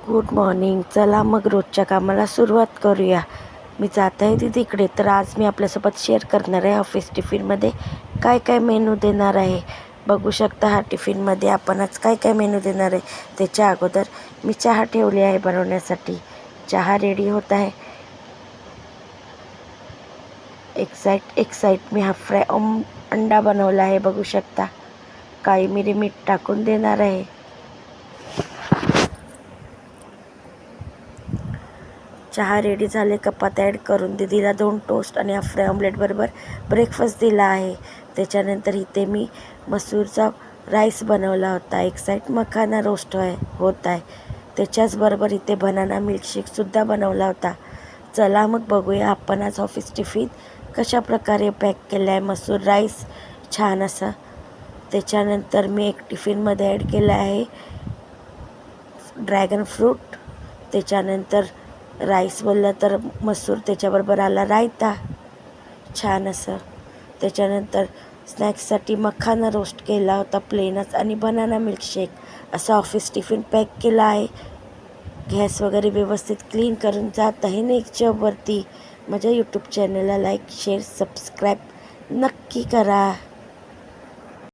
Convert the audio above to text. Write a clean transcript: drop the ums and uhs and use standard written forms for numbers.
Good morning. चला मग रोजच्या कामाला सुरुवात करूया. मी जात आहे तिकडे. तर आज मी आपल्यासोबत शेअर करणार आहे ऑफिस टिफिनमध्ये काय काय मेनू देणार आहे. बघू शकता हा टिफिनमध्ये आपण आज काय काय मेनू देणार आहे. त्याच्या अगोदर मी चहा ठेवली आहे बनवण्यासाठी. चहा रेडी होत आहे. एक साईड मी हाफ फ्राय अंडा बनवला आहे. बघू शकता. काळी मिरी मीठ टाकून देणार आहे. चहा रेडी झाले. कपात ॲड करून दीदीला 2 टोस्ट आणि हाफ फ्राय ऑमलेट बरोबर ब्रेकफास्ट दिला आहे. त्याच्यानंतर इथे मी मसूरचा राईस बनवला होता. एक साईड मखाना रोस्ट होत आहे. त्याच्याचबरोबर इथे बनाना मिल्कशेकसुद्धा बनवला होता. चला मग बघूया आपण आज ऑफिस टिफिन कशा प्रकारे पॅक केला आहे. मसूर राईस छान असा. त्याच्यानंतर मी एक टिफिनमध्ये ॲड केला आहे ड्रॅगन फ्रूट. त्याच्यानंतर राईस बोललं तर मसूर, त्याच्याबरोबर आला रायता छान असं. त्याच्यानंतर स्नॅक्ससाठी मखाना रोस्ट केला होता प्लेनच आणि बनाना मिल्कशेक असं ऑफिस टिफिन पॅक केला आहे. गॅस वगैरे व्यवस्थित क्लीन करून जात आहे नेक्स्ट जॉबवरती. माझ्या यूट्यूब चॅनलला लाईक शेअर सबस्क्राईब नक्की करा.